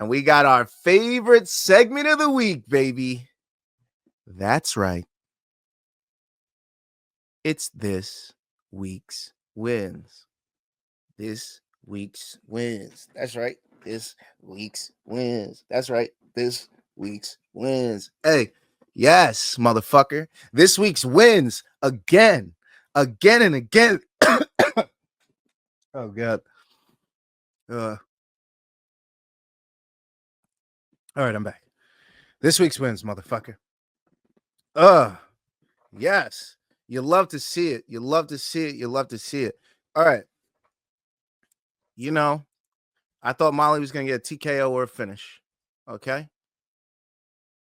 And we got our favorite segment of the week, baby. That's right. It's this week's wins. This week's wins. That's right. This week's wins. That's right. This week's wins. Hey, yes, motherfucker. This week's wins again and again. Oh, God. All right, I'm back. This week's wins, motherfucker. Yes. You love to see it. You love to see it. You love to see it. All right. You know, I thought Molly was going to get a TKO or a finish. Okay.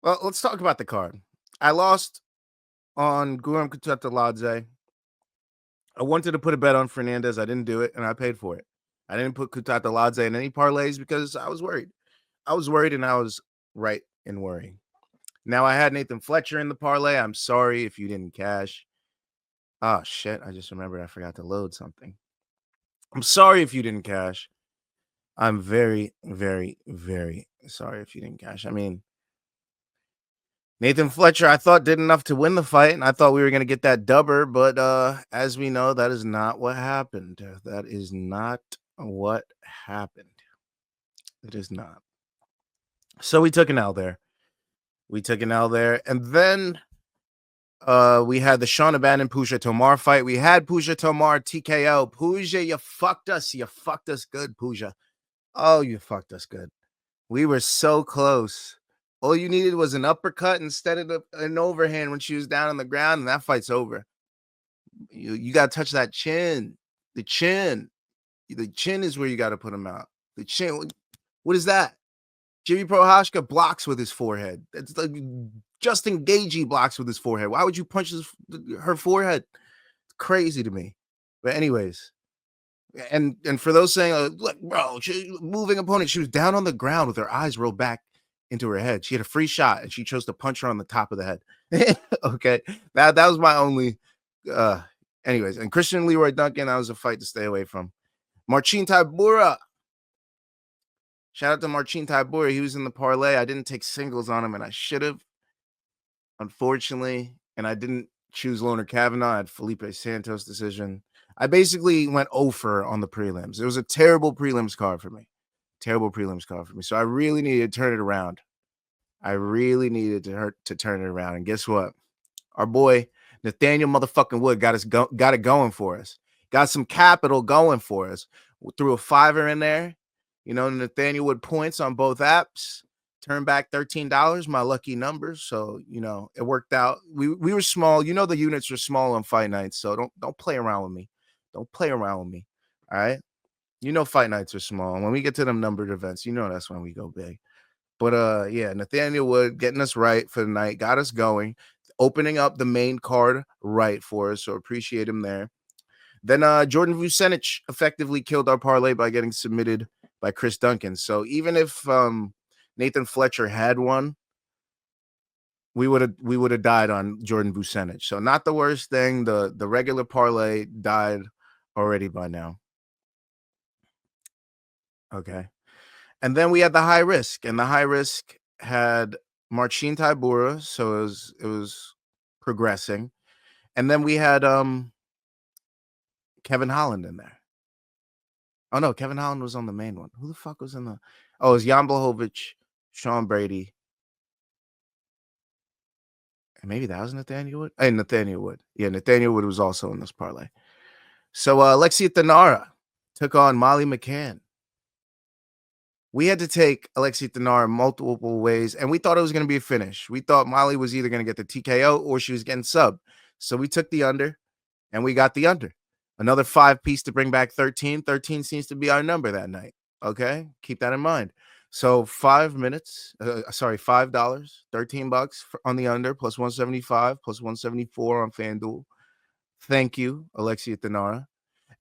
Well, let's talk about the card. I lost on Guram Kutataladze. I wanted to put a bet on Fernandez. I didn't do it, and I paid for it. I didn't put Kutataladze in any parlays because I was worried. I was worried, and I was right in worrying. Now, I had Nathan Fletcher in the parlay. I'm sorry if you didn't cash. Oh, shit. I just remembered I forgot to load something. I'm sorry if you didn't cash. I'm very, very, very sorry if you didn't cash. I mean, Nathan Fletcher, I thought did enough to win the fight, and I thought we were going to get that dubber, but as we know, that is not what happened. That is not what happened. It is not. So we took an L there. And then we had the Sean Aban and Pooja Tomar fight. We had Pooja Tomar TKO. Pooja, you fucked us. You fucked us good, Pooja. Oh, you fucked us good. We were so close. All you needed was an uppercut instead of an overhand when she was down on the ground, and that fight's over. You got to touch that chin. The chin. The chin is where you got to put him out. The chin. What is that? Jimmy Prohashka blocks with his forehead. It's like Justin Gaethje blocks with his forehead. Why would you punch her forehead? It's crazy to me. But anyways, and for those saying, look, bro, moving opponent, she was down on the ground with her eyes rolled back into her head. She had a free shot, and she chose to punch her on the top of the head. Okay, that was my only. Anyways, and Christian Leroy Duncan, that was a fight to stay away from. Marcin Tybura. Shout out to Marcin Tybura. He was in the parlay. I didn't take singles on him, and I should have, unfortunately. And I didn't choose Loner Kavanaugh. I had Felipe Santos decision. I basically went over on the prelims. It was a terrible prelims card for me. So I really needed to turn it around. To turn it around. And guess what? Our boy Nathaniel motherfucking Wood got it going for us. Got some capital going for us. Threw a $5 in there. You know, Nathaniel Wood points on both apps. Turned back $13, my lucky number. So, you know, it worked out. We were small. You know, the units are small on fight nights. So don't play around with me. Don't play around with me. All right. You know, fight nights are small. When we get to them numbered events, you know, that's when we go big. But yeah, Nathaniel Wood getting us right for the night, got us going, opening up the main card right for us. So appreciate him there. Then Jordan Vucenic effectively killed our parlay by getting submitted by Chris Duncan. So even if Nathan Fletcher had won, we would have died on Jordan Vucenic. So not the worst thing. The regular parlay died already by now. Okay. And then we had the high risk, and the high risk had Marcin Tybura, so it was progressing. And then we had Kevin Holland in there. Oh no, Kevin Holland was on the main one. Who the fuck was in the? Oh, it was Jan Blachowicz, Sean Brady, and maybe that was Nathaniel Wood. Hey, Nathaniel Wood. Yeah, Nathaniel Wood was also in this parlay. So Alexia Thanara took on Molly McCann. We had to take Alexia Thanara multiple ways, and we thought it was going to be a finish. We thought Molly was either going to get the TKO or she was getting sub. So we took the under, and we got the under. Another 5-piece to bring back 13. 13 seems to be our number that night. Okay, keep that in mind. So $5, $13 on the under, plus 175, plus 174 on FanDuel. Thank you, Alexia Thanara.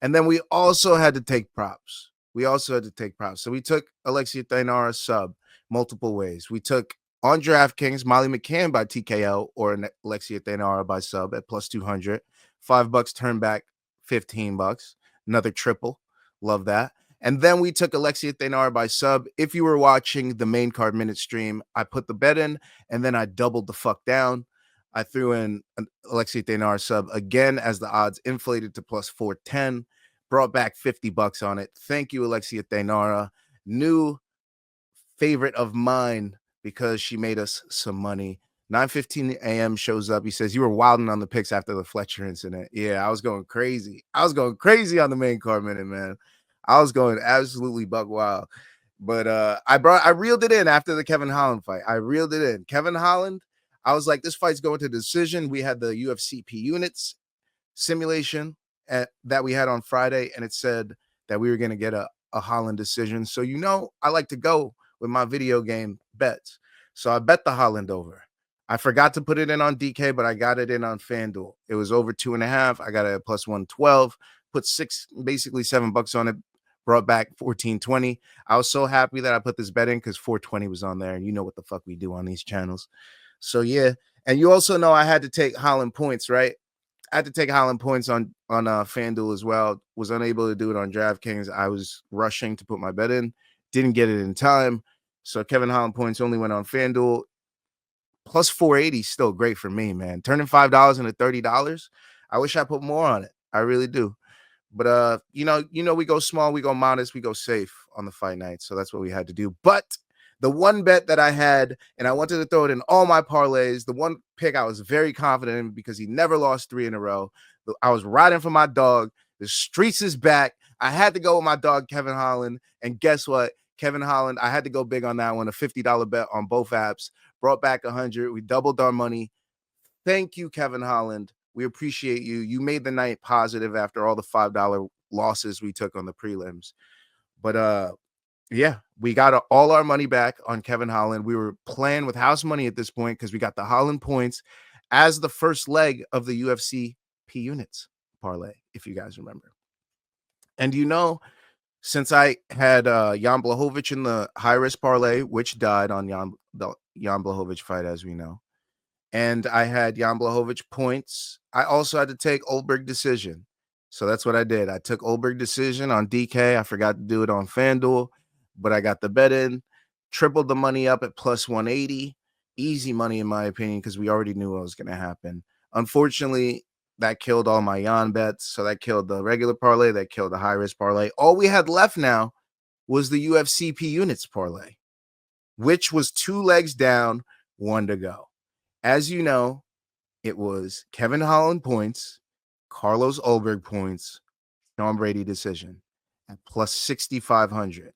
And then we also had to take props. So we took Alexia Thanara sub multiple ways. We took on DraftKings Molly McCann by TKO or Alexia Thanara by sub at plus 200. $5 turn back $15. Another triple. Love that. And then we took Alexia Thenara by sub. If you were watching the main card minute stream, I put the bet in and then I doubled the fuck down. I threw in an Alexia Thenara sub again as the odds inflated to plus 410, brought back $50 on it. Thank you, Alexia Thenara. New favorite of mine because she made us some money. 9:15 a.m. shows up. He says, "You were wilding on the picks after the Fletcher incident." Yeah, I was going crazy. I was going crazy on the main card minute, man. I was going absolutely buck wild. But I reeled it in after the Kevin Holland fight. I reeled it in. Kevin Holland, I was like, this fight's going to decision. We had the UFC P units simulation that we had on Friday, and it said that we were going to get a Holland decision. So, I like to go with my video game bets. So I bet the Holland over. I forgot to put it in on DK, but I got it in on FanDuel. It was over 2.5. I got it at plus 112, put basically $7 on it, brought back 1420. I was so happy that I put this bet in because 420 was on there, and you know what the fuck we do on these channels. So yeah, and you also know I had to take Holland points, right? I had to take Holland points on FanDuel as well. Was unable to do it on DraftKings. I was rushing to put my bet in, didn't get it in time. So Kevin Holland points only went on FanDuel. Plus 480 still great for me, man. Turning $5 into $30. I wish I put more on it. I really do. But we go small, we go modest, we go safe on the fight night. So that's what we had to do. But the one bet that I had, and I wanted to throw it in all my parlays, the one pick I was very confident in because he never lost 3 in a row. I was riding for my dog. The streets is back. I had to go with my dog, Kevin Holland. And guess what? Kevin Holland, I had to go big on that one, a $50 bet on both apps. Brought back 100. We doubled our money. Thank you, Kevin Holland. We appreciate you. You made the night positive after all the $5 losses we took on the prelims. But yeah, we got all our money back on Kevin Holland. We were playing with house money at this point because we got the Holland points as the first leg of the UFC P units parlay, if you guys remember. And since I had Jan Blachowicz in the high risk parlay, which died on the Jan Blachowicz fight, as we know, and I had Jan Blachowicz points, I also had to take Oldberg decision. So that's what I did. I took Oldberg decision on DK. I forgot to do it on FanDuel, but I got the bet in, tripled the money up at plus 180. Easy money, in my opinion, because we already knew what was going to happen. Unfortunately, that killed all my Jan bets. So that killed the regular parlay. That killed the high risk parlay. All we had left now was the UFC P units parlay, which was 2 legs down, 1 to go. As you know, it was Kevin Holland points, Carlos Ulberg points, Sean Brady decision at plus 6,500.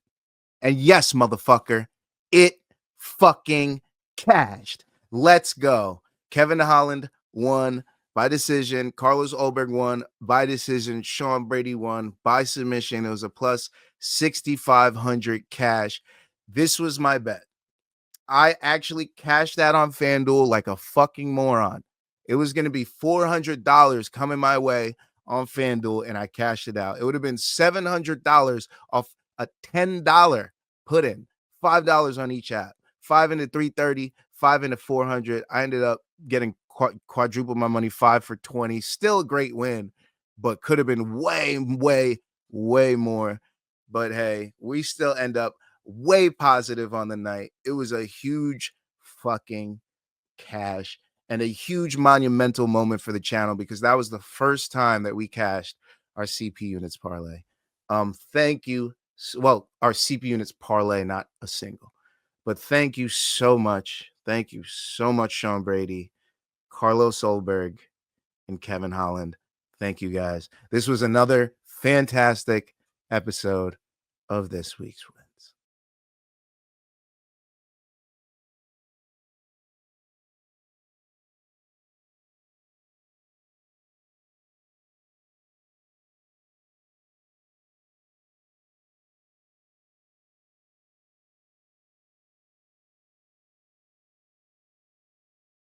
And yes, motherfucker, it fucking cashed. Let's go. Kevin Holland won by decision. Carlos Ulberg won by decision. Sean Brady won by submission. It was a plus 6,500 cash. This was my bet. I actually cashed that on FanDuel like a fucking moron. It was going to be $400 coming my way on FanDuel, and I cashed it out. It would have been $700 off a $10 put in, $5 on each app, 5 into 330, 5 into 400. I ended up getting quadruple my money, 5 for 20. Still a great win, but could have been way, way, way more. But hey, we still end up way positive on the night. It was a huge fucking cash and a huge monumental moment for the channel because that was the first time that we cashed our CP units parlay. Thank you. Well, our CP units parlay, not a single, but thank you so much. Thank you so much, Sean Brady, Carlos Ulberg, and Kevin Holland. Thank you guys. This was another fantastic episode of this week's win.